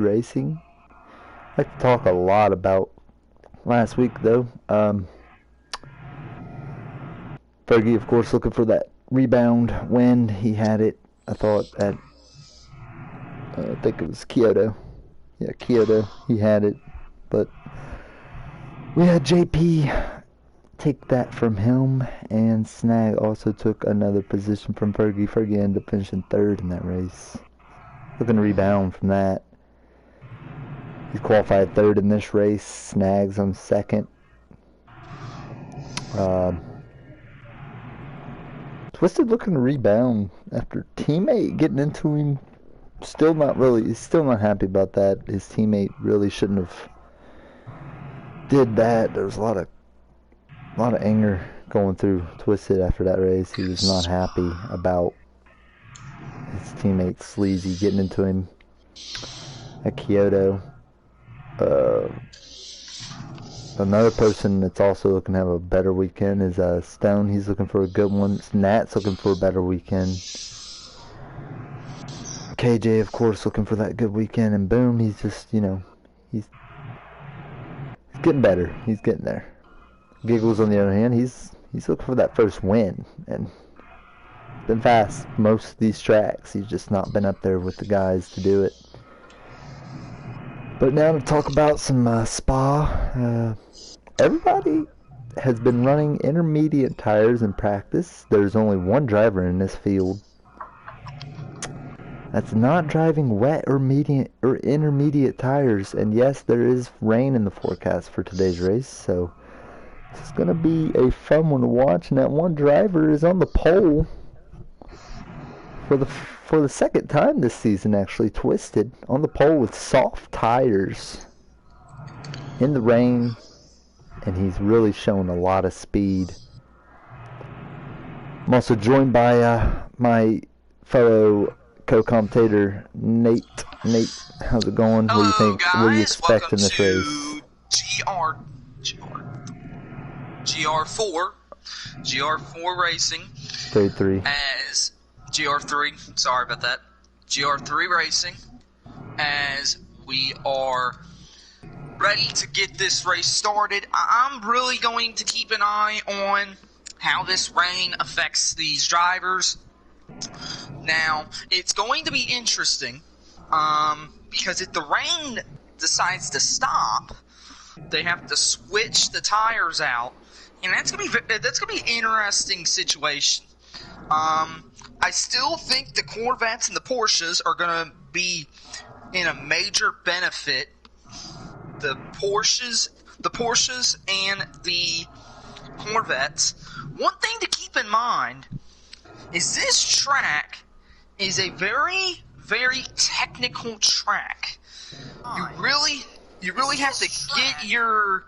Racing. I'd like to talk a lot about last week, though. Fergie, of course, looking for that rebound win. He had it, I thought, at, I think it was Kyoto. Yeah, Kyoto. He had it. But we had JP take that from him, and Snag also took another position from Fergie. Fergie ended up finishing third in that race. Looking to rebound from that. He's qualified third in this race. Snags on second. Twisted looking to rebound after teammate getting into him. Still not really. He's still not happy about that. His teammate really shouldn't have did that. There was a lot of anger going through Twisted after that race. He was not happy about his teammate Sleazy getting into him at Kyoto. Another person that's also looking to have a better weekend is Stone. He's looking for a good one. Nat's looking for a better weekend. KJ, of course, looking for that good weekend. And boom, he's just, he's getting better. He's getting there. Giggles, on the other hand, he's looking for that first win. And it's been fast most of these tracks. He's just not been up there with the guys to do it. But now to talk about some Spa. Everybody has been running intermediate tires in practice. There's only one driver in this field that's not driving wet or medium or intermediate tires. And yes, there is rain in the forecast for today's race, so it's going to be a fun one to watch. And that one driver is on the pole for the second time this season, actually. Twisted on the pole with soft tires in the rain, and he's really showing a lot of speed. I'm also joined by my fellow co-commentator Nate. Nate, how's it going? Hello, what do you think? guys. What do you expect in this race? GR4 Racing. Grade 3. As GR3, sorry about that. GR3 Racing, as we are ready to get this race started. I'm really going to keep an eye on how this rain affects these drivers. Now, it's going to be interesting because if the rain decides to stop, they have to switch the tires out, and that's gonna be an interesting situation. I still think the Corvettes and the Porsches are gonna be in a major benefit. The Porsches and the Corvettes. One thing to keep in mind is this track is a very, very technical track. You really have to get your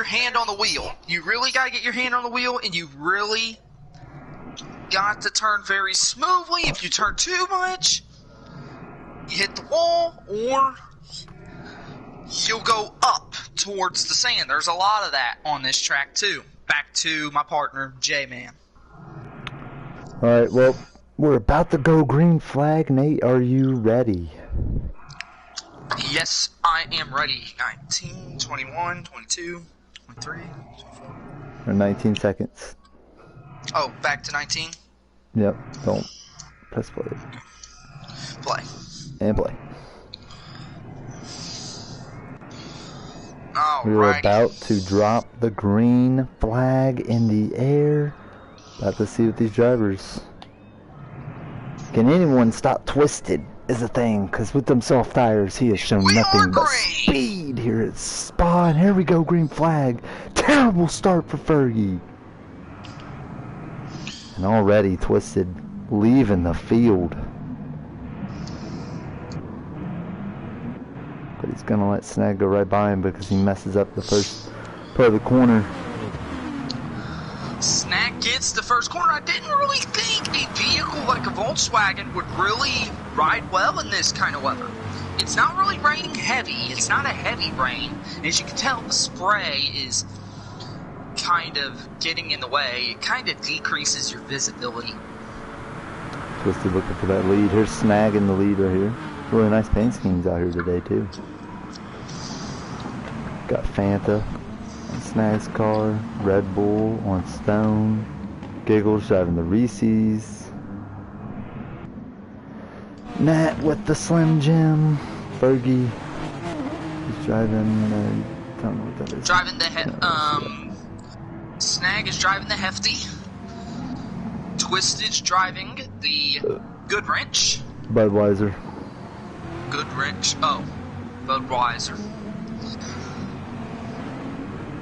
hand on the wheel. You really got to get your hand on the wheel, and you really got to turn very smoothly. If you turn too much, you hit the wall, or you'll go up towards the sand. There's a lot of that on this track too. Back to my partner, J-Man. Alright, well, we're about to go green flag. Nate, are you ready? Yes, I am ready. 19, 21, 22, 23, 24. Or 19 seconds. Oh, back to 19? Yep, don't press play. Play. And play. Alrighty. We're about to drop the green flag in the air. About to see what these drivers... Can anyone stop Twisted is the thing, because with them soft tires, he has shown nothing but speed here at Spa. And here we go, green flag. Terrible start for Fergie. And already Twisted leaving the field. But he's going to let Snag go right by him because he messes up the first part of the corner. Snag gets the first corner. I didn't really think a vehicle like a Volkswagen would really ride well in this kind of weather. It's not really raining heavy. It's not a heavy rain. As you can tell, the spray is kind of getting in the way. It kind of decreases your visibility. Twisted looking for that lead. Here's Snag in the lead right here. Really nice paint schemes out here today too. Got Fanta on Snag's car, Red Bull on Stone, Giggles driving the Reese's, Nat with the Slim Jim, Fergie is driving, I don't know what that is. Driving the Snag is driving the Hefty. Twisted's driving the Good Wrench. Budweiser. Good Wrench. Oh, Budweiser.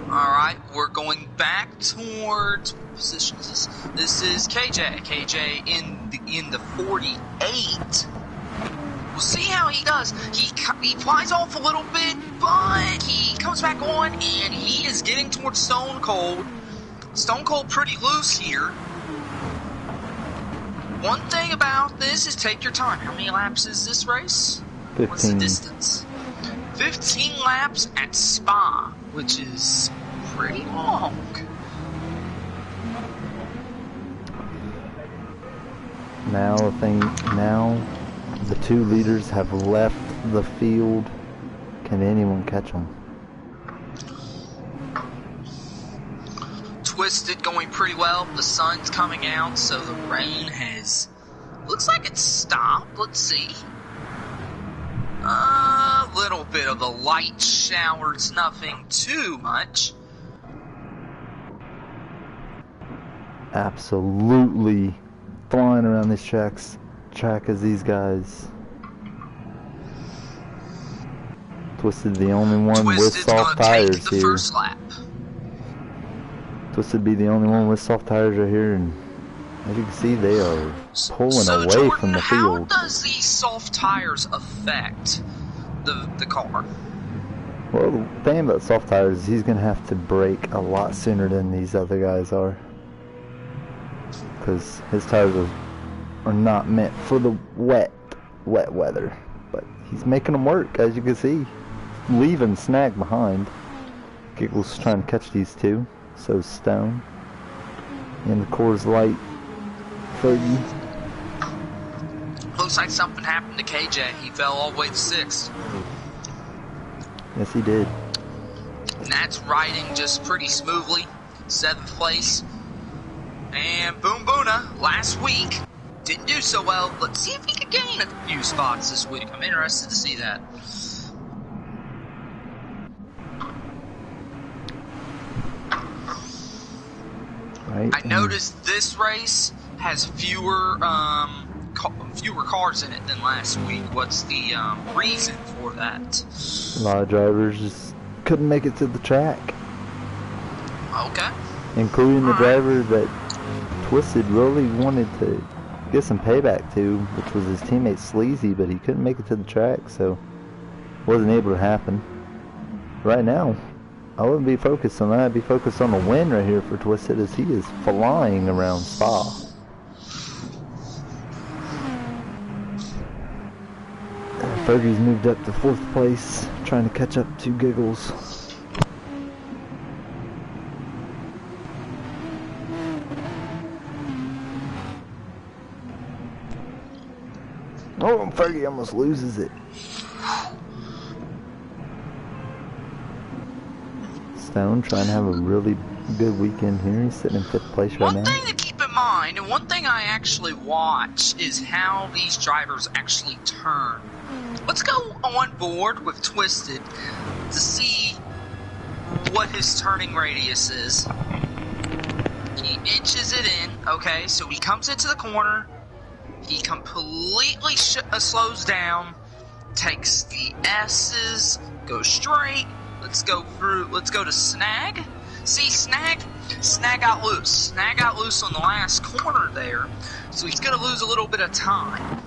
Alright, we're going back towards positions. This is KJ. KJ in the 48. We'll see how he does. He flies off a little bit, but he comes back on, and he is getting towards Stone Cold. Stone Cold pretty loose here. One thing about this is take your time. How many laps is this race? 15. What's the distance? 15 laps at Spa, which is pretty long. Now the two leaders have left the field. Can anyone catch them? Twisted going pretty well. The sun's coming out, so the rain looks like it's stopped. Let's see. A little bit of a light showers, nothing too much. Absolutely flying around this track as these guys. Twisted the only one with soft tires here. First lap. Twisted be the only one with soft tires right here, and as you can see, they are pulling away Jordan, from the how field. does these soft tires affect the car? Well, the thing about soft tires is he's going to have to brake a lot sooner than these other guys are, because his tires are not meant for the wet weather. But he's making them work, as you can see. Leaving Snag behind. Giggles trying to catch these two. So Stone. And the Coors Light Fergie. Looks like something happened to KJ. He fell all the way to 6th. Yes, he did. And that's riding just pretty smoothly. 7th place. And Boom Boona, last week, didn't do so well. Let's see if he can gain a few spots this week. I'm interested to see that. Right. I noticed this race has fewer cars in it than last week. What's the reason for that? A lot of drivers just couldn't make it to the track. Okay. Including the driver that Twisted really wanted to get some payback to, which was his teammate Sleazy, but he couldn't make it to the track, so wasn't able to happen. Right now, I wouldn't be focused on that. I'd be focused on the win right here for Twisted, as he is flying around Spa. Fergie's moved up to 4th place, trying to catch up to Giggles. Oh, Fergie almost loses it. Stone trying to have a really good weekend here. He's sitting in 5th place right now. One thing to keep in mind, and one thing I actually watch, is how these drivers actually turn. Let's go on board with Twisted to see what his turning radius is. He inches it in, okay, so he comes into the corner, he completely slows down, takes the S's, goes straight. Let's go to Snag. See, Snag got loose. Snag got loose on the last corner there, so he's going to lose a little bit of time.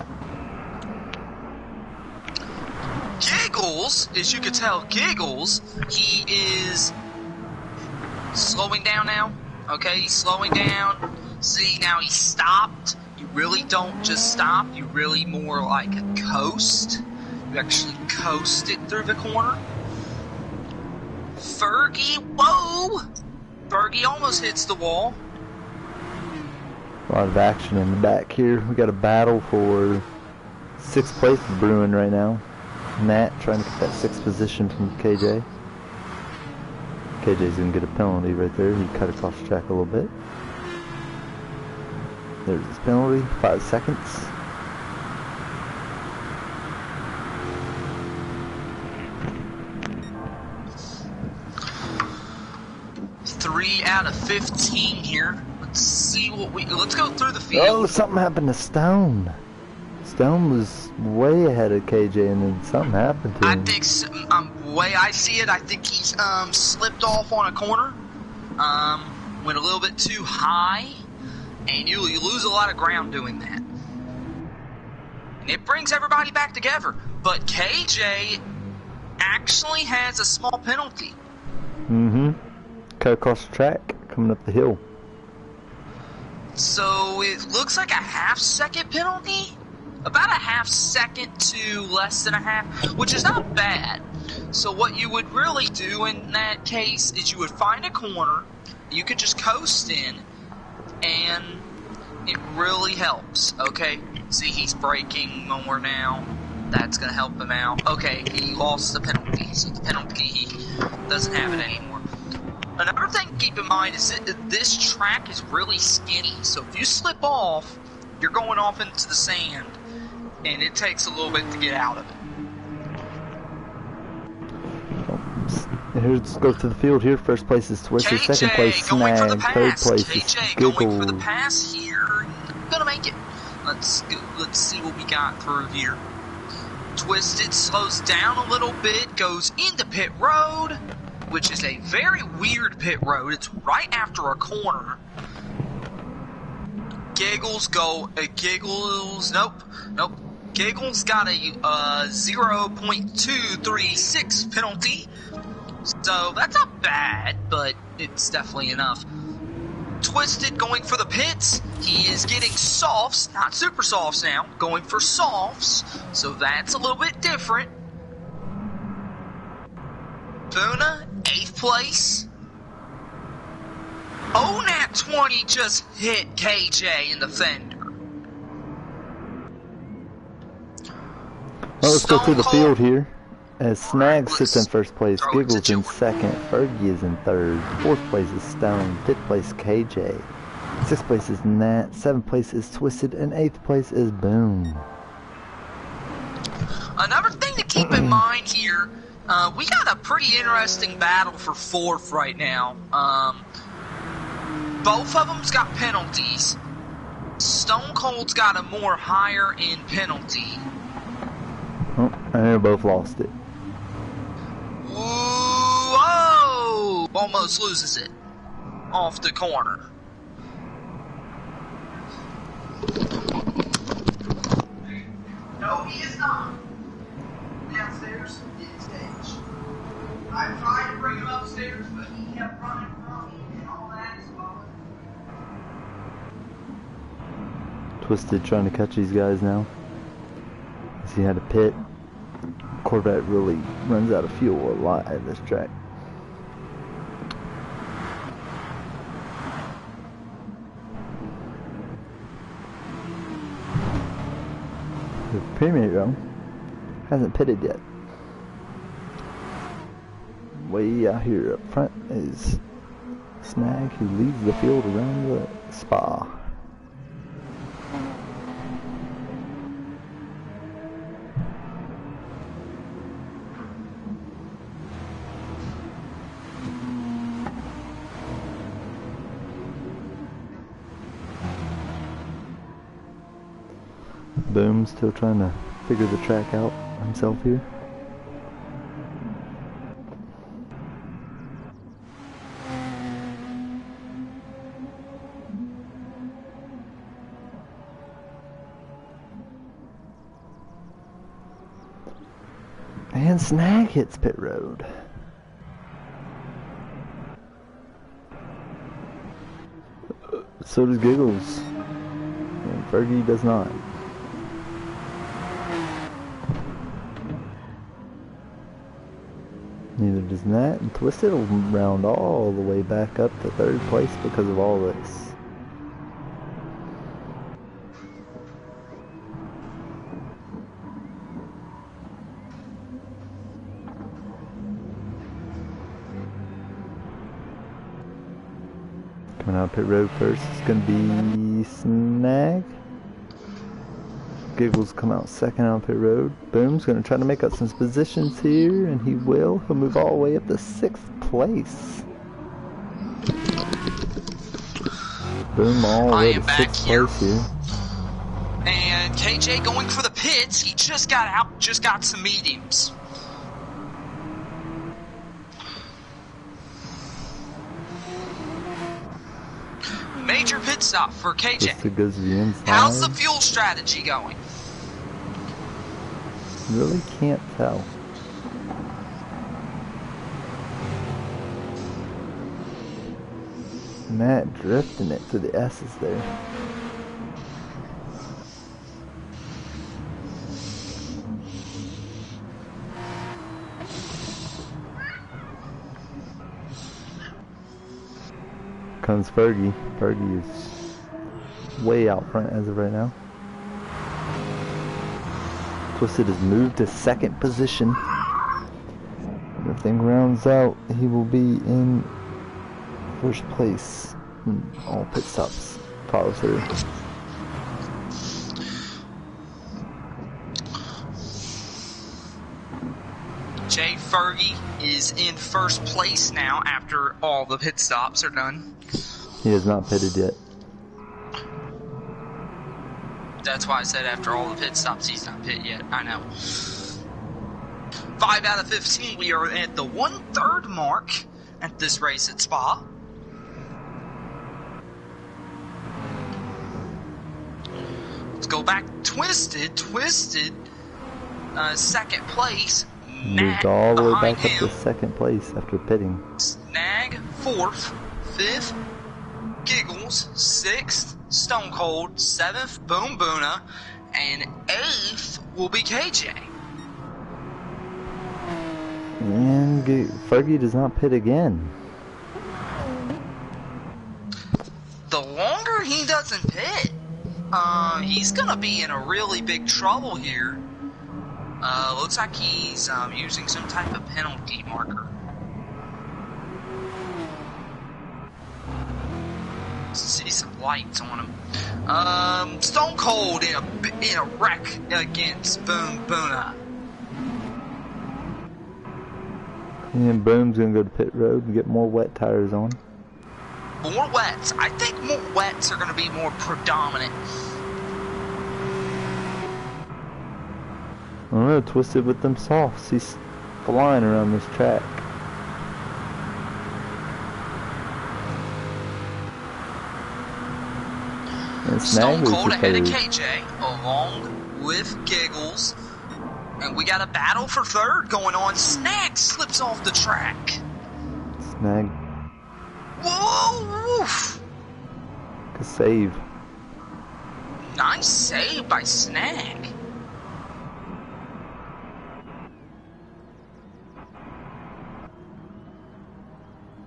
Giggles, as you can tell, Giggles, he is slowing down now. Okay, he's slowing down. See, now he stopped. You really don't just stop. You really more like coast. You actually coast it through the corner. Fergie, whoa! Fergie almost hits the wall. A lot of action in the back here. We got a battle for Sixth place brewing right now. Matt trying to get that sixth position from KJ. KJ's gonna get a penalty right there. He cut across the track a little bit. There's his penalty, 5 seconds. Three out of 15 here. Let's see what let's go through the field. Oh, something happened to Stone. Stone was way ahead of KJ, and then something happened to him. I think, way I see it, I think he's slipped off on a corner, went a little bit too high, and you lose a lot of ground doing that. And it brings everybody back together, but KJ actually has a small penalty. Mm-hmm. Cut across the track, coming up the hill. So it looks like a half-second penalty? About a half second to less than a half, which is not bad. So what you would really do in that case is you would find a corner, you could just coast in, and it really helps, okay? See, he's braking more now. That's going to help him out. Okay, he lost the penalty, so the penalty, he doesn't have it anymore. Another thing to keep in mind is that this track is really skinny, so if you slip off, you're going off into the sand, and it takes a little bit to get out of it. Let's go to the field here. First place is Twister, second place Snag, third place is Going for the Giggles. pass here, gonna make it. Let's see what we got through here. Twisted slows down a little bit, goes into pit road, which is a very weird pit road. It's right after a corner. Giggles nope. Giggles got a 0.236 penalty, so that's not bad, but it's definitely enough. Twisted going for the pits. He is getting softs, not super softs now, going for softs, so that's a little bit different. Buna, 8th place. ONAT 20 just hit KJ in the fender. Well, let's go through the field here. As Snag sits in first place, Giggles in second, Fergie is in third, fourth place is Stone, fifth place KJ, sixth place is Nat, seventh place is Twisted, and eighth place is Boom. Another thing to keep in mind here, we got a pretty interesting battle for fourth right now. Both of them's got penalties. Stone Cold's got a more higher in penalty. Oh, and they both lost it. Whoa! Almost loses it. Off the corner. No, he is not. Downstairs, in stage. I tried to bring him upstairs, but he kept running from me and all that as well. Twisted trying to catch these guys now. As he had a pit. Corvette really runs out of fuel a lot at this track. The Premier hasn't pitted yet. Way out here up front is Snag, who leads the field around the spa. Boom still trying to figure the track out himself here. And Snag hits pit road. So does Giggles. And Fergie does not. Neither does Nat, and Twisted will round all the way back up to third place because of all this. Coming out pit road first is going to be Snag. Giggles come out second on pit road. Boom's going to try to make up some positions here, and he will. He'll move all the way up to 6th place. Boom all the way to 6th place here. And KJ going for the pits. He just got out, just got some mediums. Major pit stop for KJ. Goes to the inside. How's the fuel strategy going? Really can't tell. Matt drifting it to the S's there. Comes Fergie. Fergie is way out front as of right now. Twisted has moved to 2nd position. If everything rounds out, he will be in 1st place. All pit stops follow through. Jay Fergie is in 1st place now after all the pit stops are done. He has not pitted yet. That's why I said after all the pit stops, he's not pit yet. I know. 5 out of 15. We are at the 1/3 mark at this race at Spa. Let's go back. Twisted, 2nd place. Moved all the way back up to 2nd place after pitting. Snag 4th, 5th, Giggles 6th, Stone Cold 7th, Boom Boona, and 8th will be KJ. And Fergie does not pit again. The longer he doesn't pit, he's gonna be in a really big trouble here. Looks like he's using some type of penalty marker. See some lights on him. Stone Cold in a wreck against Boom Boona. And Boom's gonna go to pit road and get more wet tires on. More wets. I think more wets are gonna be more predominant. I don't know, Twisted with them softs. He's flying around this track. And Stone Cold ahead of KJ, along with Giggles. And we got a battle for 3rd going on. Snag slips off the track. Snag. Whoa! Woof. Good save. Nice save by Snag.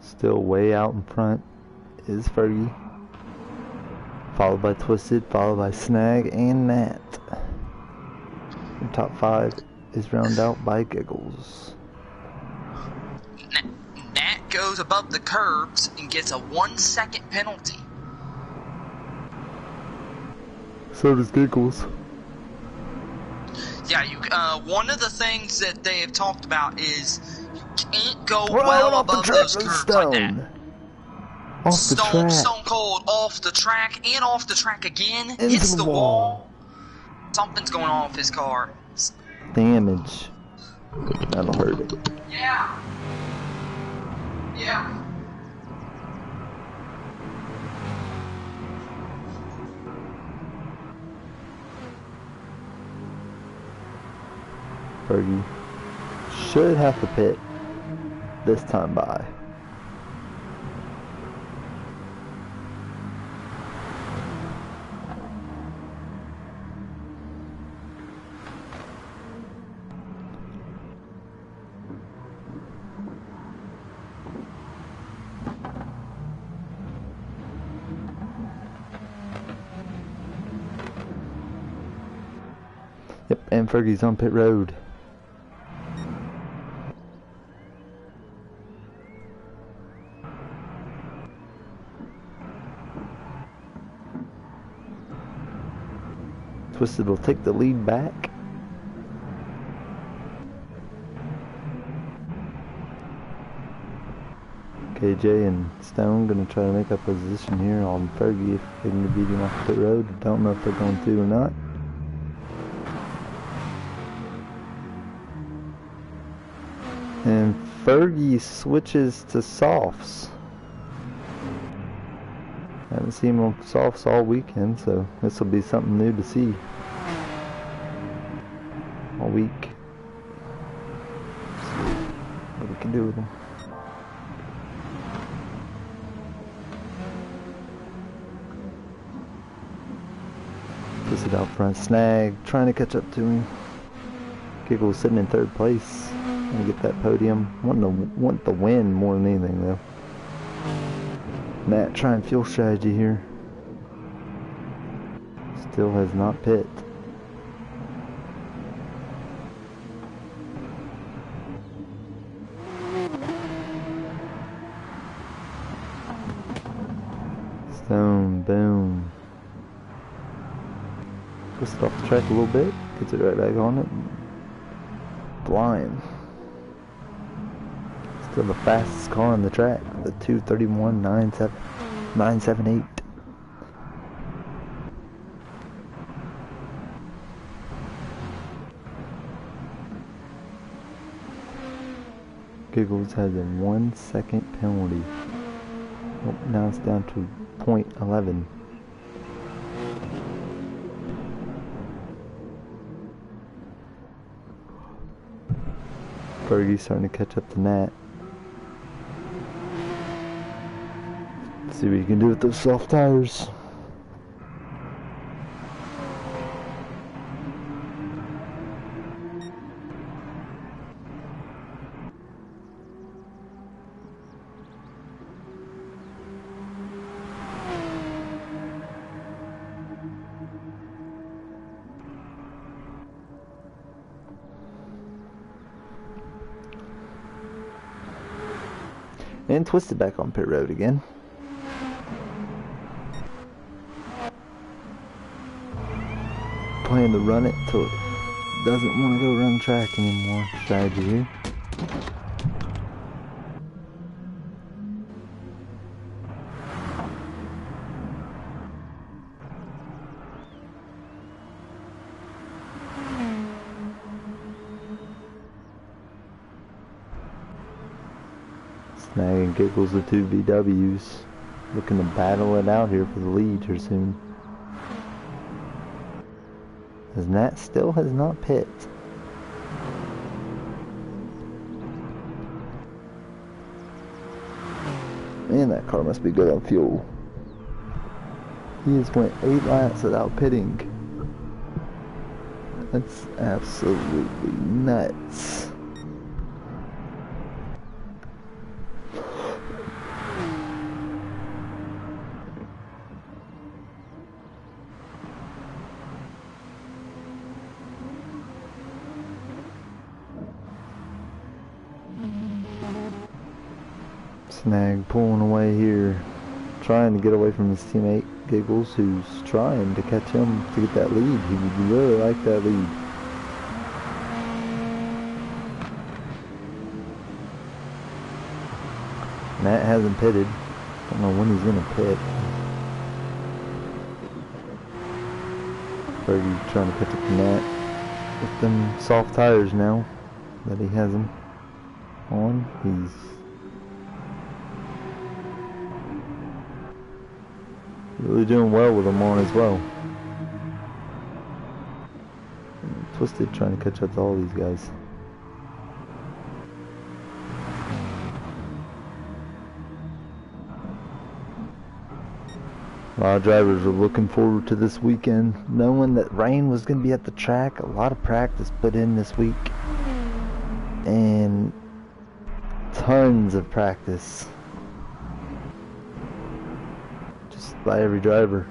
Still way out in front is Fergie. Followed by Twisted, followed by Snag and Nat. The top 5 is rounded out by Giggles. Nat goes above the curbs and gets a 1-second penalty. So does Giggles. Yeah, one of the things that they have talked about is you can't go well above those curves like that. Stone Cold off the track and off the track again. Hits the wall. Something's going on with his car. Damage. That'll hurt it. Yeah. Yeah. Fergie should have to pit this time by. Yep, and Fergie's on pit road. Twisted will take the lead back. KJ and Stone gonna try to make up a position here on Fergie if they can beat him off the pit road. Don't know if they're going to or not. And Fergie switches to softs. Haven't seen him on softs all weekend, so this will be something new to see all week. See what we can do with them. Twisted out front, Snag trying to catch up to him. Giggle sitting in third place. Gonna get that podium. Want the win more than anything though. Matt trying fuel strategy here. Still has not pit. Stone, boom. Twisted off the track a little bit. Gets it right back on it. Blind. Still the fastest car on the track, the 2:31.978. Giggles has a 1 second penalty. Oh, now it's down to .11. Fergie's starting to catch up to Nat. See what you can do with those soft tires. And Twisted back on pit road again. Playing to run it till it doesn't want to go run the track anymore. Strategy here. Snag and Giggles, the two VWs, looking to battle it out here for the lead here soon. As Nat still has not pit. Man, that car must be good on fuel. He has went 8 laps without pitting. That's absolutely nuts. Snag pulling away here, trying to get away from his teammate Giggles, who's trying to catch him to get that lead. He would really like that lead. Nat hasn't pitted. Don't know when he's gonna pit. Fergie trying to catch up to Nat with them soft tires now that he has them on. He's really doing well with them on as well. And Twisted trying to catch up to all these guys. A lot of drivers are looking forward to this weekend, knowing that rain was going to be at the track. A lot of practice put in this week, and tons of practice just by every driver.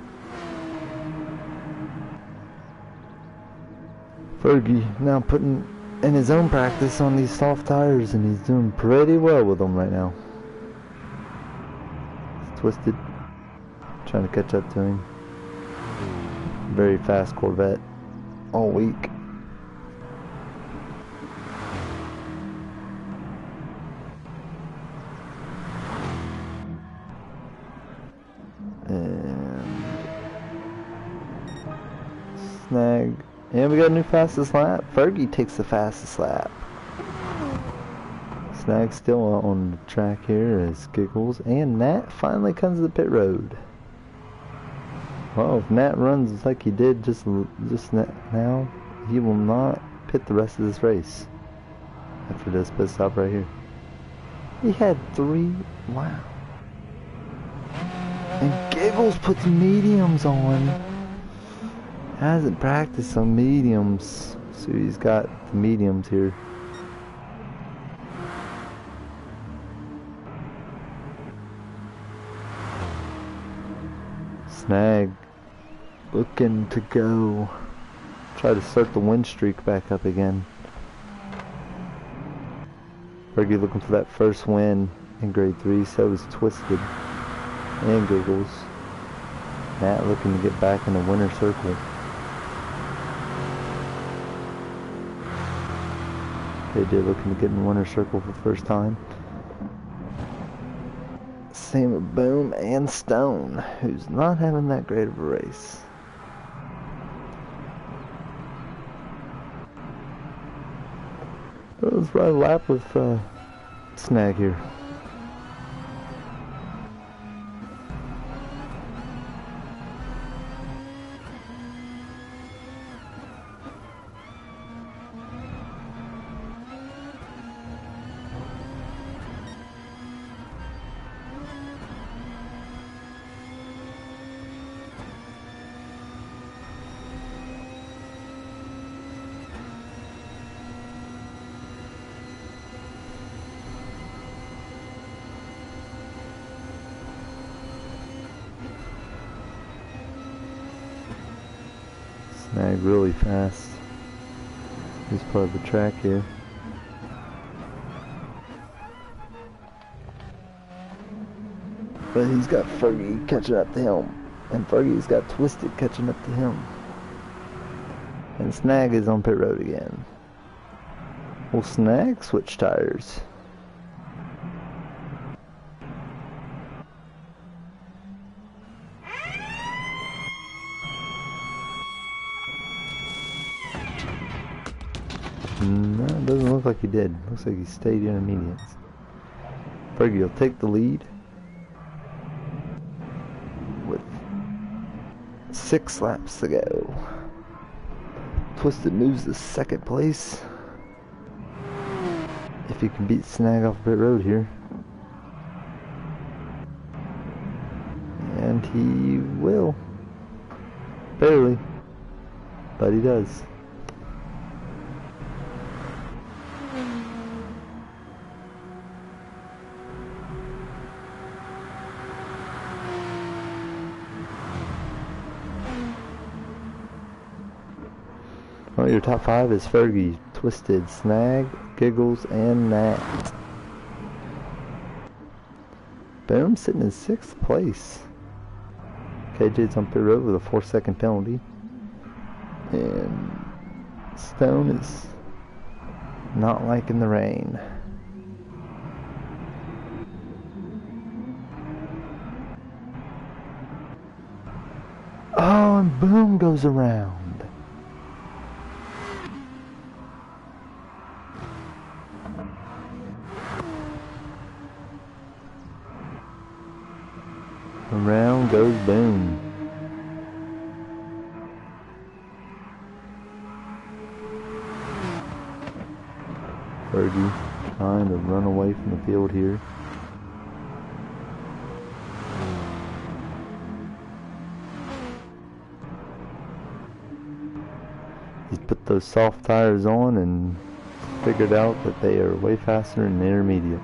Fergie now putting in his own practice on these soft tires, and he's doing pretty well with them right now. It's Twisted trying to catch up to him. Very fast Corvette. all week. And snag. And we got a new fastest lap. Fergie takes the fastest lap. Snag still on the track here as Giggles. And Nat finally comes to the pit road. Well, if Nat runs like he did just now, he will not pit the rest of this race. After this pit stop right here. He had 3. Wow. And Giggles puts mediums on. Hasn't practiced on mediums. So he's got the mediums here. Snag looking to go. Try to start the win streak back up again. Fergie looking for that first win in grade 3. So is Twisted and Giggles. Matt looking to get back in the winner circle. KJ looking to get in the winner circle for the first time. Same with Boom and Stone, who's not having that great of a race. Let's ride a lap with Snag here. Snag really fast. He's part of the track here. But he's got Fergie catching up to him. And Fergie's got Twisted catching up to him. And Snag is on pit road again. Will Snag switch tires? No, it doesn't look like he did. Looks like he stayed intermediates. Fergie will take the lead with 6 laps to go. Twisted moves to 2nd place. If he can beat Snag off pit road here. And he will. Barely. But he does. Well, your top 5 is Fergie, Twisted, Snag, Giggles, and Nat. Boom sitting in 6th place. KJ's on pit road with a 4-second penalty. And Stone is not liking the rain. Oh, and Boom goes around. Around goes Boom. Fergie trying to run away from the field here. He's put those soft tires on and figured out that they are way faster than the intermediates.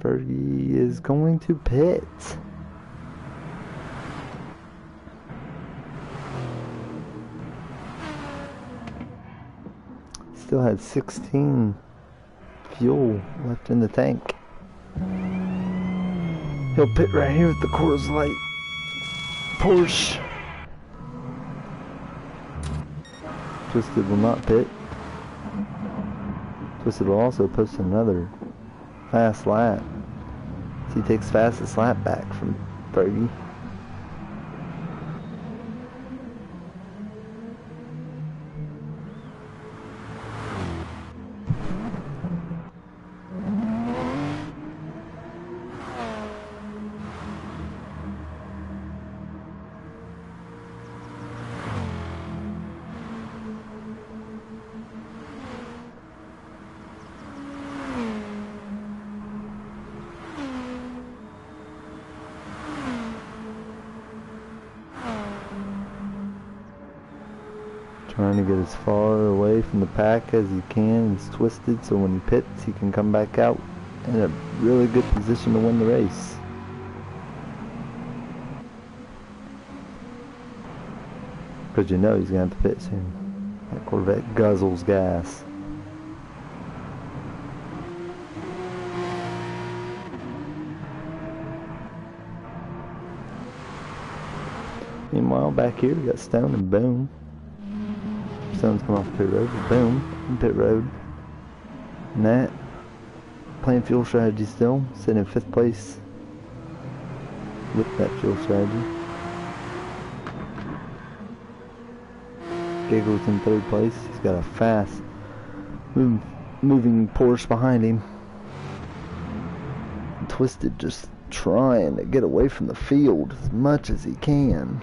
Fergie is going to pit. Still had 16 fuel left in the tank. He'll pit right here with the Coors Light Porsche. Twisted will not pit. Twisted will also post another fast lap. So he takes fastest lap back from Fergie. Trying to get as far away from the pack as he can. He's twisted, so when he pits, he can come back out in a really good position to win the race. Because you know he's going to have to pit soon. That Corvette guzzles gas. Meanwhile, back here, we got Stone and Boom. Stone's come off the pit road. Boom, in pit road. Nat playing fuel strategy still, sitting in 5th place with that fuel strategy. Giggles in 3rd place. He's got a fast moving Porsche behind him. Twisted just trying to get away from the field as much as he can.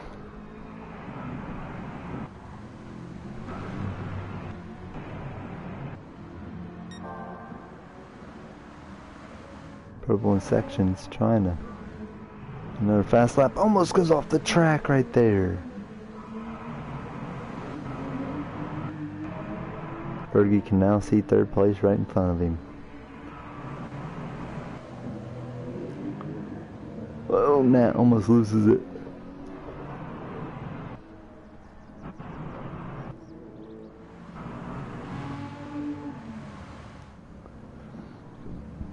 Purple in sections, trying to. Another fast lap, almost goes off the track right there. Fergie can now see 3rd place right in front of him. Oh, Nat almost loses it.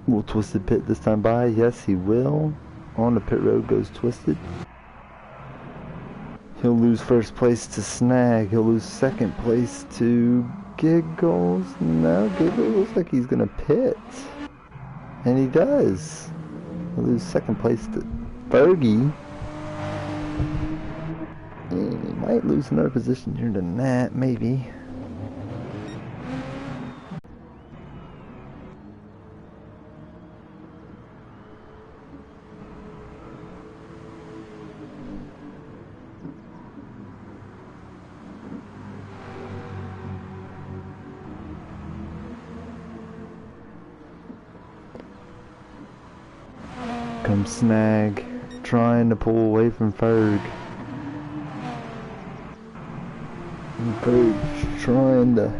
Will Twisted pit this time by? Yes, he will. On the pit road goes Twisted. He'll lose 1st place to Snag. He'll lose 2nd place to Giggles. No, Giggles looks like he's gonna pit. And he does. He'll lose 2nd place to Fergie. And he might lose another position here to Nat, maybe. Comes Snag, trying to pull away from Ferg. And Ferg's trying to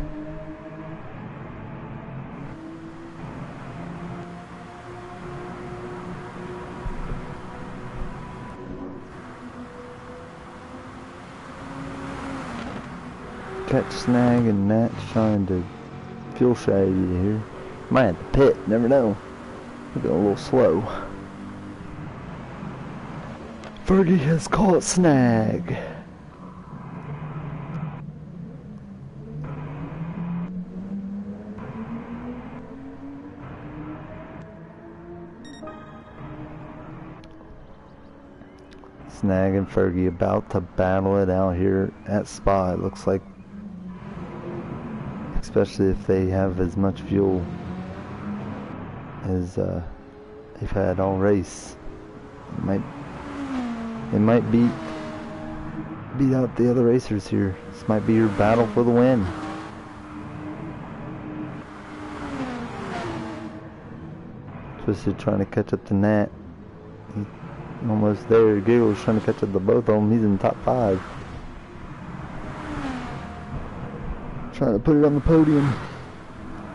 catch Snag, and Nat's trying to fuel strategy here. Might have to pit, never know. We're going a little slow. Fergie has caught Snag. Snag and Fergie about to battle it out here at Spa, it looks like. Especially if they have as much fuel as they've had all race. They might beat out the other racers here. This might be your battle for the win. Twisted trying to catch up to Nat. He's almost there. Giggles trying to catch up to both of them. He's in the top 5. Trying to put it on the podium.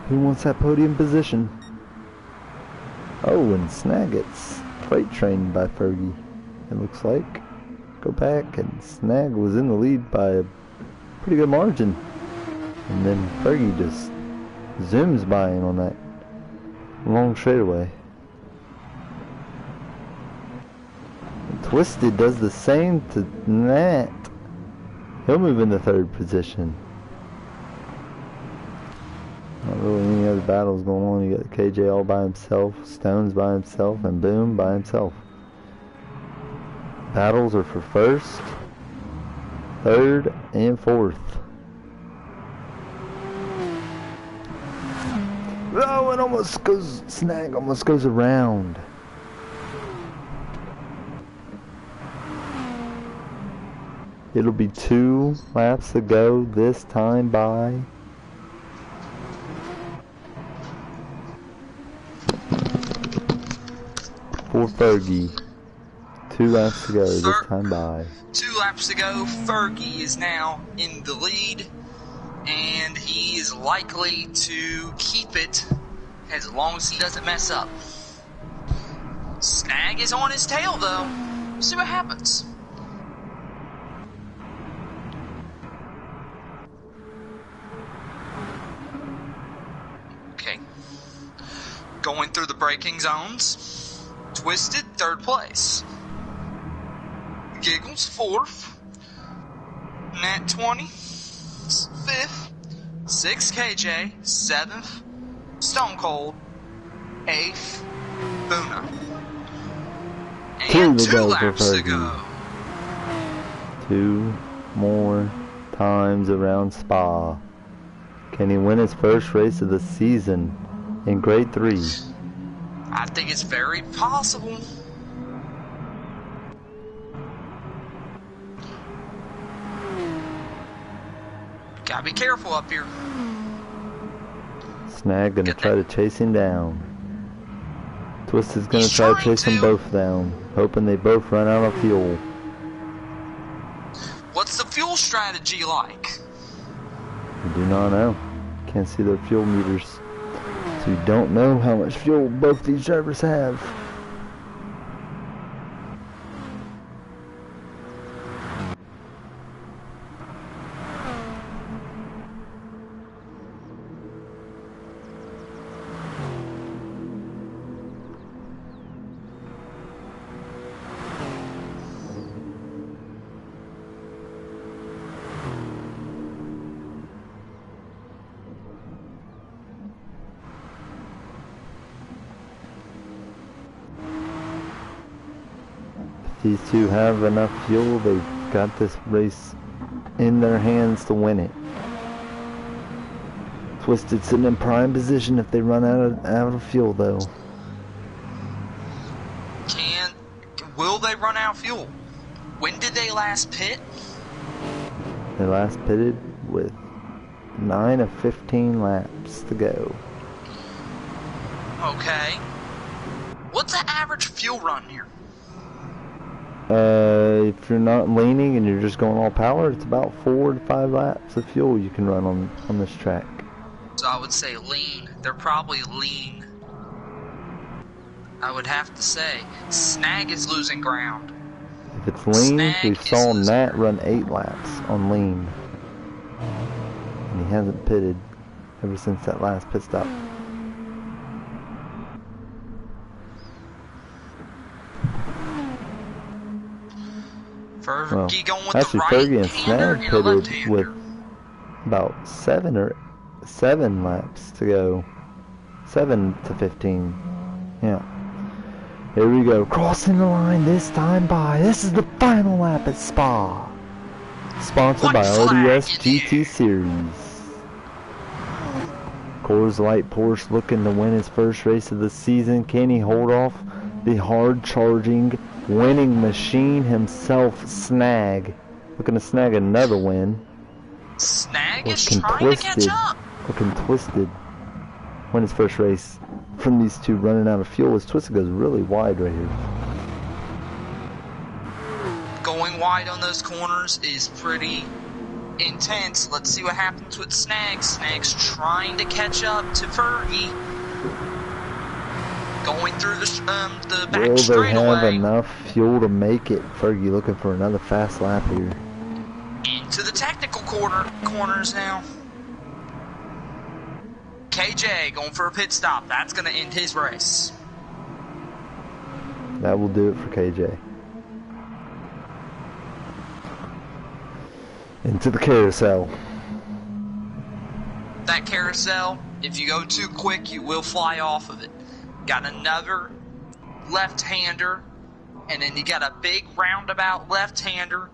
Who wants that podium position? Oh, and Snag gets freight trained by Fergie, it looks like. Go back, and Snag was in the lead by a pretty good margin. And then Fergie just zooms by him on that long straightaway. And Twisted does the same to Nat. He'll move into third position. Not really any other battles going on. You got KJ all by himself, Stones by himself, and Boom by himself. Battles are for first, third, and fourth. Oh, it almost goes, Snag almost goes around. It'll be 2 laps to go this time by for Fergie. 2 laps to go this time by. 2 laps to go. Fergie is now in the lead, and he is likely to keep it as long as he doesn't mess up. Snag is on his tail, though. We'll see what happens. Okay. Going through the braking zones. Twisted, 3rd place. Giggles, 4th. Nat 20, 5th. 6 KJ, 7th. Stone Cold, 8th. Boona. And 2 laps to go. 2 more times around Spa. Can he win his first race of the season in Grade 3? I think it's very possible. Gotta be careful up here. Snag gonna try to chase him down. Twisted's gonna try to chase them both down, hoping they both run out of fuel. What's the fuel strategy like? We do not know. Can't see their fuel meters. So you don't know how much fuel both these drivers have. These two have enough fuel, they've got this race in their hands to win it. Twisted sitting in prime position if they run out of fuel though. Will they run out of fuel? When did they last pit? They last pitted with 9 of 15 laps to go. Okay. What's the average fuel run here? If you're not leaning and you're just going all power, it's about 4 to 5 laps of fuel you can run on this track. So I would say lean. They're probably lean. I would have to say Snag is losing ground. If it's lean, we saw Nat run 8 laps on lean. And he hasn't pitted ever since that last pit stop. Fergie going with actually, the Fergie and right-hander Snag and a pitted left-hander. with about 7 laps to go. 7 to 15. Yeah. Here we go. Crossing the line this time by. This is the final lap at Spa. Sponsored by RDS GT Series. Coors Light Porsche looking to win his first race of the season. Can he hold off the hard-charging winning machine himself, Snag? Looking to snag another win. Snag is trying to catch up. Looking Twisted win his first race from these two running out of fuel as Twisted goes really wide right here. Going wide on those corners is pretty intense. Let's see what happens with Snag. Snag's trying to catch up to Fergie. going through the back Will they have straightaway enough fuel to make it? Fergie looking for another fast lap here. into the technical corners now. KJ going for a pit stop. That's going to end his race. That will do it for KJ. Into the carousel. That carousel, if you go too quick, you will fly off of it. Got another left-hander, and then you got a big roundabout left-hander.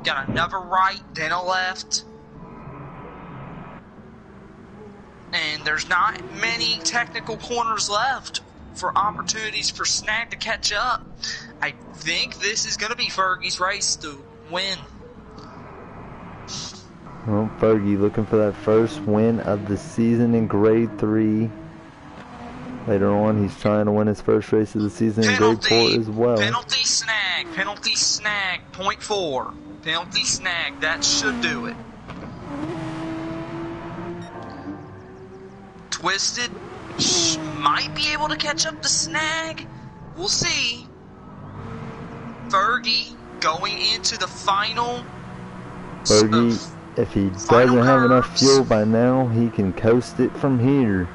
Got another right, then a left. And there's not many technical corners left for opportunities for Snag to catch up. I think this is going to be Fergie's race to win. Well, Fergie looking for that first win of the season in Grade 3. Later on, he's trying to win his first race of the season in Grade 4 as well. Penalty snag, 0.4. Penalty snag, that should do it. Twisted might be able to catch up to Snag. We'll see. Fergie going into the final. Fergie, if he doesn't have enough fuel by now, he can coast it from here.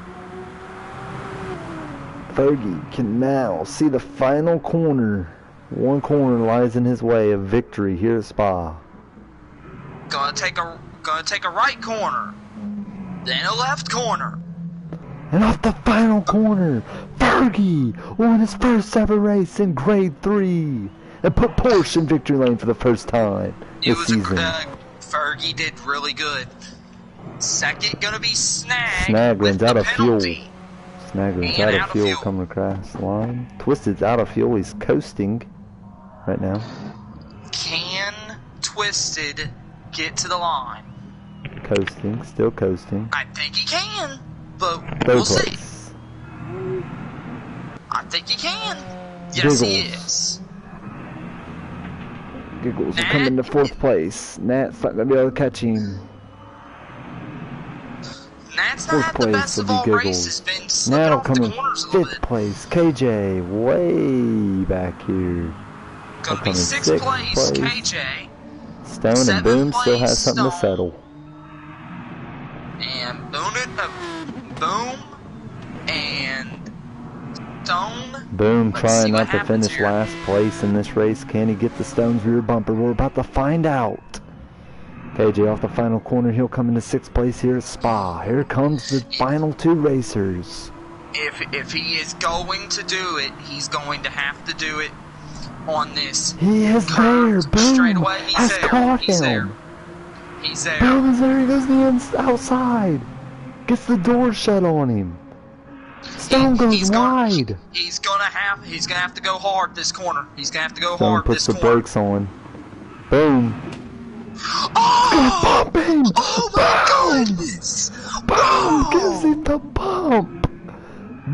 Fergie can now see the final corner. One corner lies in his way of victory here at Spa. Gonna take a right corner, then a left corner. And off the final corner, Fergie won his first ever race in Grade 3 and put Porsche in victory lane for the first time this season. Fergie did really good. Second gonna be Snag. Snag runs out of fuel. Snag runs out of fuel fuel. coming across the line. Twisted's out of fuel. He's coasting right now. Can Twisted get to the line? Coasting, still coasting. I think he can, but Third we'll see. place. I think he can. Yes, he Giggles. is. Giggles will come into fourth place. Nat's not going to be able to catch him. Nat's Fourth not had the place best will of be all Giggles. races. Been slipping Nat'll off come the in corners a little fifth bit. place. KJ way back here. Gonna be in sixth place, KJ. Stone and Seventh Boom still has place, something to Stone. settle. And Boom and Stone. Boom Let's trying see what not to happens finish here. last place in this race. Can he get the Stone's rear bumper? We're about to find out. KJ off the final corner. He'll come into sixth place here at Spa. Here comes the final two racers. If he is going to do it, he's going to have to do it on this. He is there. curved Boom straightaway. He's has there. caught He's there. him. He's there. Boom is there. He goes to the outside. Gets the door shut on him. Stone goes wide. He's gonna have to go hard this corner. He's gonna have to go Stone hard puts this the corner. brakes on. Boom. Oh! Bump him. Oh my goodness! Boom gives him the bump.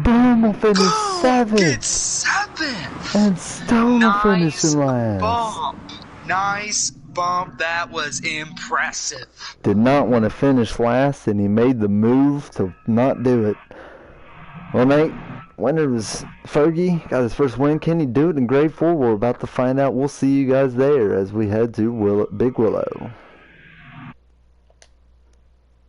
Boom will finish seventh. Gets seventh. And Stone will finish in last. Bump. Nice bump. That was impressive. Did not want to finish last, and he made the move to not do it. Well, mate, winner was Fergie. Got his first win. Can he do it in Grade 4? We're about to find out. We'll see you guys there as we head to Big Willow.